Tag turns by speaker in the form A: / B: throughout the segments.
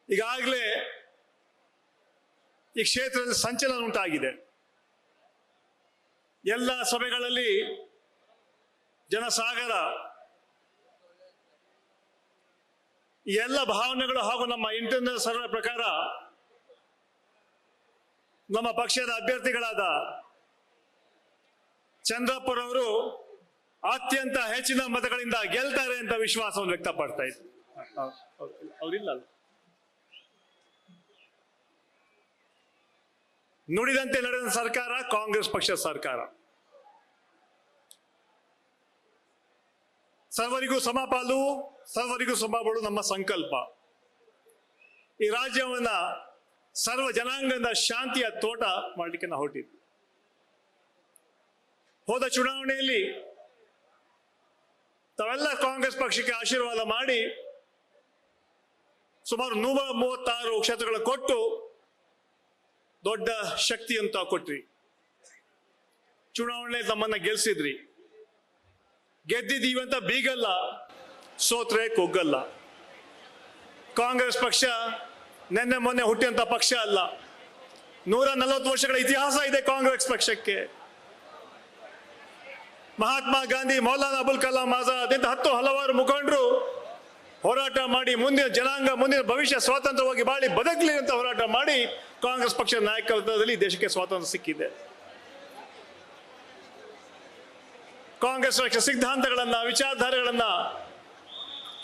A: ಈಗಾಗಲೇ ಈ ಕ್ಷೇತ್ರದಲ್ಲಿ ಸಂಚಲನ ಉಂಟಾಗಿದೆ. ಎಲ್ಲ ಸಭೆಗಳಲ್ಲಿ ಜನಸಾಗರ, ಈ ಎಲ್ಲ ಭಾವನೆಗಳು ಹಾಗೂ ನಮ್ಮ ಇಂಟರ್ನಲ್ ಸರ್ವೆ ಪ್ರಕಾರ ನಮ್ಮ ಪಕ್ಷದ ಅಭ್ಯರ್ಥಿಗಳಾದ ಚಂದ್ರಪ್ಪರವರು ಅತ್ಯಂತ ಹೆಚ್ಚಿನ ಮತಗಳಿಂದ ಗೆಲ್ತಾರೆ ಅಂತ ವಿಶ್ವಾಸವನ್ನು ವ್ಯಕ್ತಪಡ್ತಾ ಇದ್ರು. ಅವರಿಲ್ಲ, ನುಡಿದಂತೆ ನಡೆದ ಸರ್ಕಾರ ಕಾಂಗ್ರೆಸ್ ಪಕ್ಷದ ಸರ್ಕಾರ. ಸರ್ವರಿಗೂ ಸಮಪಾಲು, ಸರ್ವರಿಗೂ ಸಮಬಾಳು ನಮ್ಮ ಸಂಕಲ್ಪ. ಈ ರಾಜ್ಯವನ್ನ ಸರ್ವ ಜನಾಂಗದ ಶಾಂತಿಯ ತೋಟ ಮಾಡಲಿಕ್ಕೆ ನಾವು ಹೊರಟಿದ್ವಿ. ಹೋದ ಚುನಾವಣೆಯಲ್ಲಿ ತಾವೆಲ್ಲ ಕಾಂಗ್ರೆಸ್ ಪಕ್ಷಕ್ಕೆ ಆಶೀರ್ವಾದ ಮಾಡಿ ಸುಮಾರು 136 ಕ್ಷೇತ್ರಗಳ ಕೊಟ್ಟು ದೊಡ್ಡ ಶಕ್ತಿ ಅಂತ ಕೊಟ್ರಿ. ಚುನಾವಣೆ ತಮ್ಮನ್ನ ಗೆಲ್ಸಿದ್ರಿ. ಗೆದ್ದಿದ್ದೀವಿ ಅಂತ ಬೀಗಲ್ಲ, ಸೋತ್ರೆ ಕುಗ್ಗಲ್ಲ. ಕಾಂಗ್ರೆಸ್ ಪಕ್ಷ ನೆನ್ನೆ ಮೊನ್ನೆ ಹುಟ್ಟಿದಂತ ಪಕ್ಷ ಅಲ್ಲ. 140 ವರ್ಷಗಳ ಇತಿಹಾಸ ಇದೆ ಕಾಂಗ್ರೆಸ್ ಪಕ್ಷಕ್ಕೆ. ಮಹಾತ್ಮ ಗಾಂಧಿ, ಮೌಲಾನಾ ಅಬುಲ್ ಕಲಾಂ ಆಜಾದ್ ಇಂಥ ಹಲವಾರು ಮುಖಂಡರು ಹೋರಾಟ ಮಾಡಿ ಮುಂದಿನ ಜನಾಂಗ, ಮುಂದಿನ ಭವಿಷ್ಯ ಸ್ವಾತಂತ್ರ್ಯವಾಗಿ ಬಾಳಿ ಬದುಕಲಿ ಅಂತ ಹೋರಾಟ ಮಾಡಿ ಕಾಂಗ್ರೆಸ್ ಪಕ್ಷದ ನಾಯಕತ್ವದಲ್ಲಿ ದೇಶಕ್ಕೆ ಸ್ವಾತಂತ್ರ್ಯ ಸಿಕ್ಕಿದೆ. ಕಾಂಗ್ರೆಸ್ ಪಕ್ಷ ಸಿದ್ಧಾಂತಗಳನ್ನ, ವಿಚಾರಧಾರೆಗಳನ್ನ,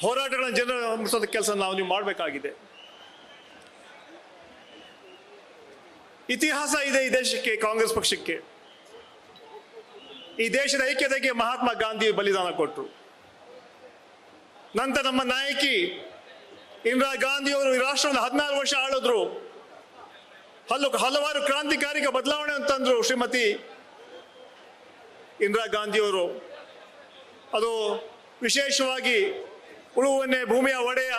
A: ಹೋರಾಟಗಳನ್ನ ಜನರ ಮುಟ್ಟಿಸೋದ ಕೆಲಸ ನೀವು ಮಾಡಬೇಕಾಗಿದೆ. ಇತಿಹಾಸ ಇದೆ ಈ ದೇಶಕ್ಕೆ, ಕಾಂಗ್ರೆಸ್ ಪಕ್ಷಕ್ಕೆ. ಈ ದೇಶದ ಐಕ್ಯತೆಗೆ ಮಹಾತ್ಮ ಗಾಂಧಿ ಬಲಿದಾನ ಕೊಟ್ಟರು. ನಂತರ ನಮ್ಮ ನಾಯಕಿ ಇಂದಿರಾ ಗಾಂಧಿಯವರು ಈ ರಾಷ್ಟ್ರವನ್ನು 16 ವರ್ಷ ಆಳಿದ್ರು. ಹಲವಾರು ಕ್ರಾಂತಿಕಾರಿಕ ಬದಲಾವಣೆ ತಂದ್ರು ಶ್ರೀಮತಿ ಇಂದಿರಾ ಗಾಂಧಿಯವರು. ಅದು ವಿಶೇಷವಾಗಿ ಉಳುವನ್ನೇ ಭೂಮಿಯ ಒಡೆಯ,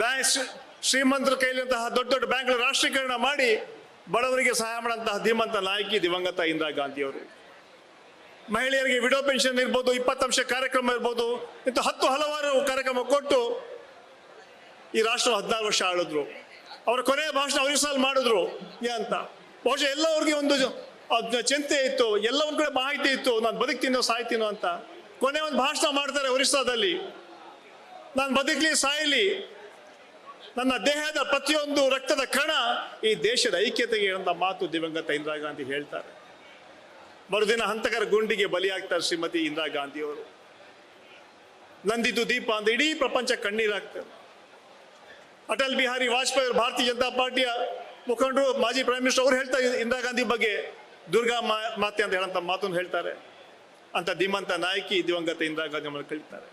A: ಬ್ಯಾಂಕ್ ಶ್ರೀಮಂತರ ಕೈಲಿಂತಹ ದೊಡ್ಡ ದೊಡ್ಡ ಬ್ಯಾಂಕ್ಗಳ ರಾಷ್ಟ್ರೀಕರಣ ಮಾಡಿ ಬಡವರಿಗೆ ಸಹಾಯ ಮಾಡುವಂತಹ ಧೀಮಂತ ನಾಯಕಿ ದಿವಂಗತ ಇಂದಿರಾ ಗಾಂಧಿಯವರು. ಮಹಿಳೆಯರಿಗೆ ವಿಡೋ ಪೆನ್ಷನ್ ಇರ್ಬೋದು, 20 ಕಾರ್ಯಕ್ರಮ ಇರ್ಬೋದು, ಇಂಥ ಹಲವಾರು ಕಾರ್ಯಕ್ರಮ ಕೊಟ್ಟು ಈ ರಾಷ್ಟ್ರ 16 ವರ್ಷ ಆಳಿದ್ರು. ಅವರ ಕೊನೆಯ ಭಾಷಣ ಒರಿಸ್ಸಾಲ್ ಮಾಡಿದ್ರು ಅಂತ. ಬಹುಶಃ ಎಲ್ಲವ್ರಿಗೆ ಒಂದು ಚಿಂತೆ ಇತ್ತು, ಎಲ್ಲ ಒಂದ್ ಕಡೆ ಮಾಹಿತಿ ಇತ್ತು, ನಾನು ಬದುಕ್ತೀನೋ ಸಾಯ್ತೀನೋ ಅಂತ. ಕೊನೆ ಒಂದು ಭಾಷಣ ಮಾಡ್ತಾರೆ ಒರಿಸ್ಸಾದಲ್ಲಿ, ನಾನು ಬದುಕಲಿ ಸಾಯಲಿ, ನನ್ನ ದೇಹದ ಪ್ರತಿಯೊಂದು ರಕ್ತದ ಕಣ ಈ ದೇಶದ ಐಕ್ಯತೆಗೆ ಅಂತ ಮಾತು ದಿವಂಗತ ಇಂದಿರಾ ಗಾಂಧಿ ಹೇಳ್ತಾರೆ. ಮರುದಿನ ಹಂತಕರ ಗುಂಡಿಗೆ ಬಲಿಯಾಗ್ತಾರೆ ಶ್ರೀಮತಿ ಇಂದಿರಾ ಗಾಂಧಿಯವರು. ನಂದಿದ್ದು ದೀಪ ಅಂತ ಇಡೀ ಪ್ರಪಂಚ ಕಣ್ಣೀರಾಗ್ತಾರೆ. ಅಟಲ್ ಬಿಹಾರಿ ವಾಜಪೇಯಿ ಅವರು, ಭಾರತೀಯ ಜನತಾ ಪಾರ್ಟಿಯ ಮುಖಂಡರು, ಮಾಜಿ ಪ್ರೈಮ್ ಮಿನಿಸ್ಟರ್, ಅವ್ರು ಹೇಳ್ತಾರೆ ಇಂದಿರಾ ಗಾಂಧಿ ಬಗ್ಗೆ ದುರ್ಗಾ ಮಾತೆ ಅಂತ ಹೇಳಂತ ಮಾತನ್ನು ಹೇಳ್ತಾರೆ. ಅಂತ ಧೀಮಂತ ನಾಯಕಿ ದಿವಂಗತ ಇಂದಿರಾ ಗಾಂಧಿ ಅವರು ಕಳೀತಾರೆ.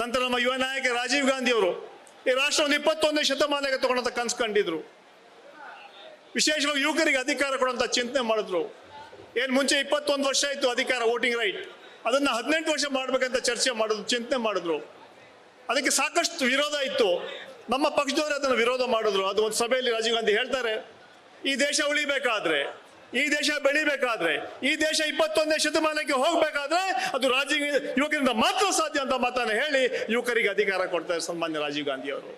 A: ನಂತರ ನಮ್ಮ ಯುವ ನಾಯಕ ರಾಜೀವ್ ಗಾಂಧಿ ಅವರು ಈ ರಾಷ್ಟ್ರವನ್ನು 21ನೇ ಶತಮಾನಕ್ಕೆ ತಗೊಂಡಂತ ಕನಸು ಕಂಡಿದ್ರು. ವಿಶೇಷವಾಗಿ ಯುವಕರಿಗೆ ಅಧಿಕಾರ ಕೊಡುವಂತ ಚಿಂತನೆ ಮಾಡಿದ್ರು. ಏನ್ ಮುಂಚೆ 21 ವರ್ಷ ಇತ್ತು ಅಧಿಕಾರ, ವೋಟಿಂಗ್ ರೈಟ್, ಅದನ್ನ 18 ವರ್ಷ ಮಾಡ್ಬೇಕಂತ ಚರ್ಚೆ ಮಾಡಿದ್ರು, ಚಿಂತನೆ ಮಾಡಿದ್ರು. ಅದಕ್ಕೆ ಸಾಕಷ್ಟು ವಿರೋಧ ಇತ್ತು. ನಮ್ಮ ಪಕ್ಷದವರು ಅದನ್ನು ವಿರೋಧ ಮಾಡಿದ್ರು. ಅದು ಒಂದು ಸಭೆಯಲ್ಲಿ ರಾಜೀವ್ ಗಾಂಧಿ ಹೇಳ್ತಾರೆ, ಈ ದೇಶ ಉಳಿಬೇಕಾದ್ರೆ, ಈ ದೇಶ ಬೆಳಿಬೇಕಾದ್ರೆ, ಈ ದೇಶ 21ನೇ ಶತಮಾನಕ್ಕೆ ಹೋಗ್ಬೇಕಾದ್ರೆ ಅದು ಯುವಕರಿಂದ ಮಾತ್ರ ಸಾಧ್ಯ ಅಂತ ಮಾತನ್ನ ಹೇಳಿ ಯುವಕರಿಗೆ ಅಧಿಕಾರ ಕೊಡ್ತಾರೆ ಸನ್ಮಾನ್ಯ ರಾಜೀವ್ ಗಾಂಧಿ ಅವರು.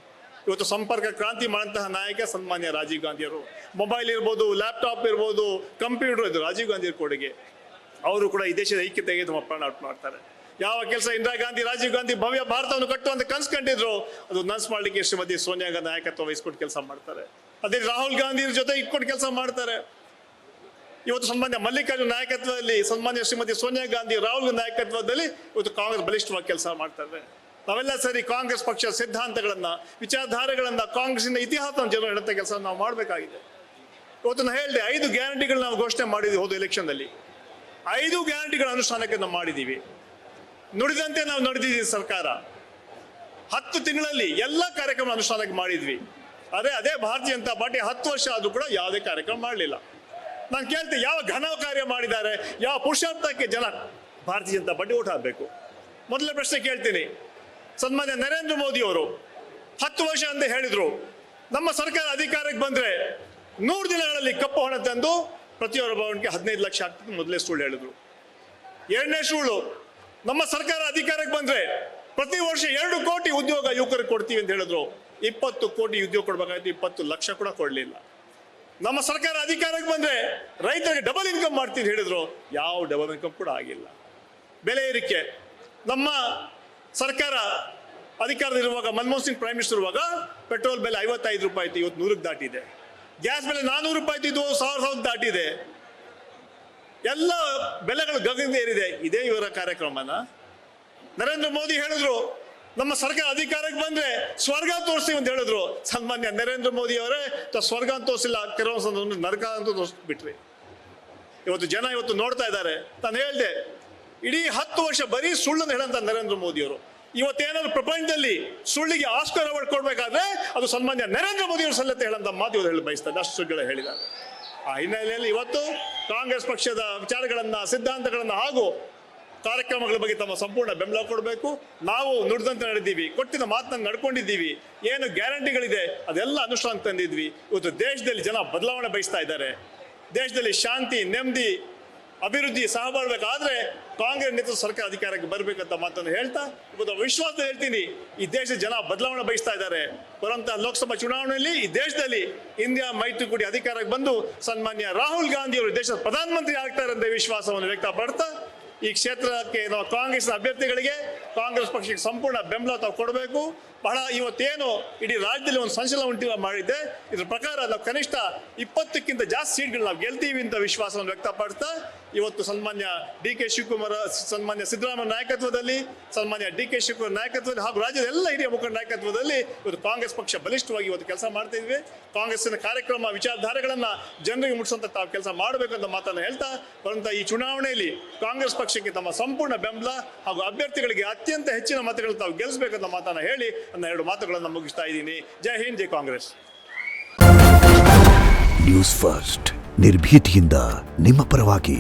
A: ಇವತ್ತು ಸಂಪರ್ಕ ಕ್ರಾಂತಿ ಮಾಡುವಂತಹ ನಾಯಕ ಸನ್ಮಾನ್ಯ ರಾಜೀವ್ ಗಾಂಧಿ ಅವರು. ಮೊಬೈಲ್ ಇರ್ಬೋದು, ಲ್ಯಾಪ್ಟಾಪ್ ಇರ್ಬೋದು, ಕಂಪ್ಯೂಟರ್, ಇದು ರಾಜೀವ್ ಗಾಂಧಿ ಕೊಡುಗೆ. ಅವರು ಕೂಡ ಈ ದೇಶದ ಐಕ್ಯತೆಗೆ ತಮ್ಮ ಪ್ರಾಣ ಮಾಡ್ತಾರೆ. ಯಾವ ಕೆಲಸ ಇಂದಿರಾ ಗಾಂಧಿ, ರಾಜೀವ್ ಗಾಂಧಿ ಭವ್ಯ ಭಾರತವನ್ನು ಕಟ್ಟುವಂತ ಕನಸು ಕಂಡಿದ್ರು, ಅದು ನನ್ಸ್ ಮಾಡ್ಲಿಕ್ಕೆ ಶ್ರೀಮತಿ ಸೋನಿಯಾ ಗಾಂಧಿ ನಾಯಕತ್ವ ವಹಿಸ್ಕೊಟ್ಟು ಕೆಲಸ ಮಾಡ್ತಾರೆ. ಅದೇ ರಾಹುಲ್ ಗಾಂಧಿ ಜೊತೆ ಇಟ್ಕೊಂಡು ಕೆಲಸ ಮಾಡ್ತಾರೆ. ಇವತ್ತು ಸನ್ಮಾನ್ಯ ಮಲ್ಲಿಕಾರ್ಜುನ ನಾಯಕತ್ವದಲ್ಲಿ, ಸನ್ಮಾನ್ಯ ಶ್ರೀಮತಿ ಸೋನಿಯಾ ಗಾಂಧಿ, ರಾಹುಲ್ ನಾಯಕತ್ವದಲ್ಲಿ ಇವತ್ತು ಕಾಂಗ್ರೆಸ್ ಬಲಿಷ್ಠವಾಗಿ ಕೆಲಸ ಮಾಡ್ತಾರೆ. ನಾವೆಲ್ಲ ಸರಿ ಕಾಂಗ್ರೆಸ್ ಪಕ್ಷ ಸಿದ್ಧಾಂತಗಳನ್ನ, ವಿಚಾರಧಾರೆಗಳನ್ನ, ಕಾಂಗ್ರೆಸ್ಸಿನ ಇತಿಹಾಸವನ್ನು ಜನರು ಹೇಳುವಂತ ಕೆಲಸ ನಾವು ಮಾಡಬೇಕಾಗಿದೆ. ಇವತ್ತು ನಾನು ಹೇಳಿದೆ, 5 ಗ್ಯಾರಂಟಿಗಳು ನಾವು ಘೋಷಣೆ ಮಾಡಿದ್ವಿ ಹೋದ ಎಲೆಕ್ಷನ್ದಲ್ಲಿ. 5 ಗ್ಯಾರಂಟಿಗಳ ಅನುಷ್ಠಾನಕ್ಕೆ ನಾವು ಮಾಡಿದ್ದೀವಿ. ನುಡಿದಂತೆ ನಾವು ನಡೆದಿದ್ದೀವಿ. ಸರ್ಕಾರ 10 ತಿಂಗಳಲ್ಲಿ ಎಲ್ಲ ಕಾರ್ಯಕ್ರಮ ಅನುಷ್ಠಾನಕ್ಕೆ ಮಾಡಿದ್ವಿ. ಅದೇ ಭಾರತೀಯ ಜನತಾ ಪಾರ್ಟಿ 10 ವರ್ಷ ಆದ್ರೂ ಕೂಡ ಯಾವುದೇ ಕಾರ್ಯಕ್ರಮ ಮಾಡಲಿಲ್ಲ. ನಾನು ಕೇಳ್ತೀನಿ, ಯಾವ ಘನ ಕಾರ್ಯ ಮಾಡಿದ್ದಾರೆ, ಯಾವ ಪುರುಷಾರ್ಥಕ್ಕೆ ಜನ ಭಾರತೀಯ ಜನತಾ ಪಾರ್ಟಿ ಓಟ್ ಹಾಕಬೇಕು? ಮೊದಲನೇ ಪ್ರಶ್ನೆ ಕೇಳ್ತೀನಿ. ಸನ್ಮಾನ್ಯ ನರೇಂದ್ರ ಮೋದಿ ಅವರು 10 ವರ್ಷ ಅಂತ ಹೇಳಿದ್ರು, ನಮ್ಮ ಸರ್ಕಾರ ಅಧಿಕಾರಕ್ಕೆ ಬಂದ್ರೆ 100 ದಿನಗಳಲ್ಲಿ ಕಪ್ಪು ಹಣ ತಂದು ಪ್ರತಿಯೊಬ್ಬರ ಭವನಕ್ಕೆ 15 ಲಕ್ಷ ಆಗ್ತದೆ ಮೊದಲೇ ಸುಳ್ಳು ಹೇಳಿದ್ರು. ಎರಡನೇ ಸುಳ್ಳು, ನಮ್ಮ ಸರ್ಕಾರ ಅಧಿಕಾರಕ್ಕೆ ಬಂದ್ರೆ ಪ್ರತಿ ವರ್ಷ 2 ಕೋಟಿ ಉದ್ಯೋಗ ಯುವಕರಿಗೆ ಕೊಡ್ತೀವಿ ಅಂತ ಹೇಳಿದ್ರು. 20 ಕೋಟಿ ಉದ್ಯೋಗ ಕೊಡ್ಬೇಕಾಯ್ತು, 20 ಲಕ್ಷ ಕೂಡ ಕೊಡಲಿಲ್ಲ. ನಮ್ಮ ಸರ್ಕಾರ ಅಧಿಕಾರಕ್ಕೆ ಬಂದ್ರೆ ರೈತರಿಗೆ ಡಬಲ್ ಇನ್ಕಮ್ ಮಾಡ್ತೀವಿ ಹೇಳಿದ್ರು, ಯಾವ ಡಬಲ್ ಇನ್ಕಮ್ ಕೂಡ ಆಗಿಲ್ಲ. ಬೆಲೆ ಏರಿಕೆ, ನಮ್ಮ ಸರ್ಕಾರ ಅಧಿಕಾರದಲ್ಲಿರುವಾಗ ಮನಮೋಹನ್ ಸಿಂಗ್ ಪ್ರೈಮ್ ಮಿನಿಸ್ಟರ್ ಇರುವಾಗ ಪೆಟ್ರೋಲ್ ಬೆಲೆ 55 ರೂಪಾಯಿ ಇತ್ತು, ಇವತ್ತು 100ಕ್ಕೆ ದಾಟಿದೆ. ಗ್ಯಾಸ್ ಬೆಲೆ 400 ರೂಪಾಯಿ ಇತ್ತು, 1000 ದಾಟಿದೆ. ಎಲ್ಲ ಬೆಲೆಗಳು ಗಗನ ಏರಿದೆ. ಇದೇ ಇವರ ಕಾರ್ಯಕ್ರಮನ. ನರೇಂದ್ರ ಮೋದಿ ಹೇಳಿದ್ರು ನಮ್ಮ ಸರ್ಕಾರ ಅಧಿಕಾರಕ್ಕೆ ಬಂದ್ರೆ ಸ್ವರ್ಗ ತೋರಿಸ್ತೀವಿ ಅಂತ ಹೇಳಿದ್ರು. ಸನ್ಮಾನ್ಯ ನರೇಂದ್ರ ಮೋದಿ ಅವರೇ ಸ್ವರ್ಗ ಅಂತ ತೋರಿಸಿಲ್ಲ, ಕೆಲವೊಂದು ಸಂದರ್ಭದಲ್ಲಿ ನರಕ ಅಂತ ತೋರಿಸ್ಬಿಟ್ರಿ. ಇವತ್ತು ಜನ ನೋಡ್ತಾ ಇದ್ದಾರೆ. ನಾನು ಹೇಳಿದೆ, ಇಡೀ 10 ವರ್ಷ ಬರೀ ಸುಳ್ಳನ್ನು ಹೇಳಂತ ನರೇಂದ್ರ ಮೋದಿ ಅವರು. ಇವತ್ತೇನಾದ್ರು ಪ್ರಪಂಚದಲ್ಲಿ ಸುಳ್ಳಿಗೆ ಆಸ್ಕರ್ ಅವಾರ್ಡ್ ಕೊಡ್ಬೇಕಾದ್ರೆ ಅದು ಸನ್ಮಾನ್ಯ ನರೇಂದ್ರ ಮೋದಿ ಅವರು ಸಲ್ಲತ್ತೆ ಹೇಳಂತ ಮಾತು ಇವರು ಹೇಳಿ ಬಯಸ್ತಾರೆ. ಅಷ್ಟು ಸುಳ್ಳುಗಳು ಹೇಳಿದ್ದಾರೆ. ಆ ಹಿನ್ನೆಲೆಯಲ್ಲಿ ಇವತ್ತು ಕಾಂಗ್ರೆಸ್ ಪಕ್ಷದ ವಿಚಾರಗಳನ್ನ, ಸಿದ್ಧಾಂತಗಳನ್ನ ಹಾಗೂ ಕಾರ್ಯಕ್ರಮಗಳ ಬಗ್ಗೆ ತಮ್ಮ ಸಂಪೂರ್ಣ ಬೆಂಬಲ ಕೊಡಬೇಕು. ನಾವು ನುಡಿದಂತೆ ನಡೆದಿದ್ದೀವಿ, ಕೊಟ್ಟಿದ್ದ ಮಾತನ್ನ ನಡ್ಕೊಂಡಿದ್ದೀವಿ. ಏನು ಗ್ಯಾರಂಟಿಗಳಿದೆ ಅದೆಲ್ಲ ಅನುಷ್ಠಾನ ತಂದಿದ್ವಿ. ಇವತ್ತು ದೇಶದಲ್ಲಿ ಜನ ಬದಲಾವಣೆ ಬಯಸ್ತಾ ಇದ್ದಾರೆ. ದೇಶದಲ್ಲಿ ಶಾಂತಿ, ನೆಮ್ಮದಿ, ಅಭಿವೃದ್ಧಿ ಸಹಬಾಳ್ಬೇಕಾದ್ರೆ ಕಾಂಗ್ರೆಸ್ ನೇತೃತ್ವದ ಸರ್ಕಾರ ಅಧಿಕಾರಕ್ಕೆ ಬರಬೇಕಂತ ಮಾತನ್ನು ಹೇಳ್ತಾ ಇವತ್ತು ವಿಶ್ವಾಸ ಹೇಳ್ತೀನಿ, ಈ ದೇಶದ ಜನ ಬದಲಾವಣೆ ಬಯಸ್ತಾ ಇದ್ದಾರೆ. ಬರುವಂತಹ ಲೋಕಸಭಾ ಚುನಾವಣೆಯಲ್ಲಿ ಈ ದೇಶದಲ್ಲಿ ಇಂಡಿಯಾ ಮೈತ್ರಿಕೂಟಿ ಅಧಿಕಾರಕ್ಕೆ ಬಂದು ಸನ್ಮಾನ್ಯ ರಾಹುಲ್ ಗಾಂಧಿ ಅವರು ದೇಶದ ಪ್ರಧಾನಮಂತ್ರಿ ಆಗ್ತಾರೆ ಅಂತ ವಿಶ್ವಾಸವನ್ನು ವ್ಯಕ್ತಪಡ್ತಾ ಈ ಕ್ಷೇತ್ರಕ್ಕೆ ನಾವು ಕಾಂಗ್ರೆಸ್ ಅಭ್ಯರ್ಥಿಗಳಿಗೆ, ಕಾಂಗ್ರೆಸ್ ಪಕ್ಷಕ್ಕೆ ಸಂಪೂರ್ಣ ಬೆಂಬಲ ತಾವು ಕೊಡಬೇಕು. ಬಹಳ ಇವತ್ತೇನು ಇಡೀ ರಾಜ್ಯದಲ್ಲಿ ಒಂದು ಸಂಚಲನ ಉಂಟು ಮಾಡಿದ್ದೆ, ಇದ್ರ ಪ್ರಕಾರ ನಾವು ಕನಿಷ್ಠ 20ಕ್ಕಿಂತ ಜಾಸ್ತಿ ಸೀಟ್ಗಳು ನಾವು ಗೆಲ್ತೀವಿ ಅಂತ ವಿಶ್ವಾಸವನ್ನು ವ್ಯಕ್ತಪಡ್ತಾ ಇವತ್ತು ಸನ್ಮಾನ್ಯ ಡಿ.ಕೆ. ಶಿವಕುಮಾರ್, ಸನ್ಮಾನ್ಯ ಸಿದ್ದರಾಮಯ್ಯ ನಾಯಕತ್ವದಲ್ಲಿ, ಸನ್ಮಾನ್ಯ ಡಿ.ಕೆ. ಶಿವಕುಮಾರ್ ನಾಯಕತ್ವದಲ್ಲಿ ಹಾಗೂ ರಾಜ್ಯದ ಎಲ್ಲ ಹಿರಿಯ ಮುಖಂಡ ನಾಯಕತ್ವದಲ್ಲಿ ಇವತ್ತು ಕಾಂಗ್ರೆಸ್ ಪಕ್ಷ ಬಲಿಷ್ಠವಾಗಿ ಇವತ್ತು ಕೆಲಸ ಮಾಡ್ತಾ ಇದ್ವಿ. ಕಾಂಗ್ರೆಸ್ಸಿನ ಕಾರ್ಯಕ್ರಮ, ವಿಚಾರಧಾರೆಗಳನ್ನ ಜನರಿಗೆ ಮುಟ್ಟಿಸುವಂತ ತಾವು ಕೆಲಸ ಮಾಡಬೇಕಂತ ಮಾತನ್ನು ಹೇಳ್ತಾ ಬರುವಂತ ಈ ಚುನಾವಣೆಯಲ್ಲಿ ಕಾಂಗ್ರೆಸ್ ಪಕ್ಷಕ್ಕೆ ತಮ್ಮ ಸಂಪೂರ್ಣ ಬೆಂಬಲ ಹಾಗೂ ಅಭ್ಯರ್ಥಿಗಳಿಗೆ ಅತ್ಯಂತ ಹೆಚ್ಚಿನ ಮತಗಳನ್ನು ತಾವು ಗೆಲ್ಲಿಸಬೇಕಂತ ಮಾತನ್ನು ಹೇಳಿ ನನ್ನ 2 ಮಾತುಗಳನ್ನು ಮುಗಿಸ್ತಾ ಇದ್ದೀನಿ. ಜೈ ಹಿಂದ್, ಜೈ ಕಾಂಗ್ರೆಸ್.
B: ನ್ಯೂಸ್ ಫಸ್ಟ್, ನಿರ್ಭೀತಿಯಿಂದ ನಿಮ್ಮ ಪರವಾಗಿ.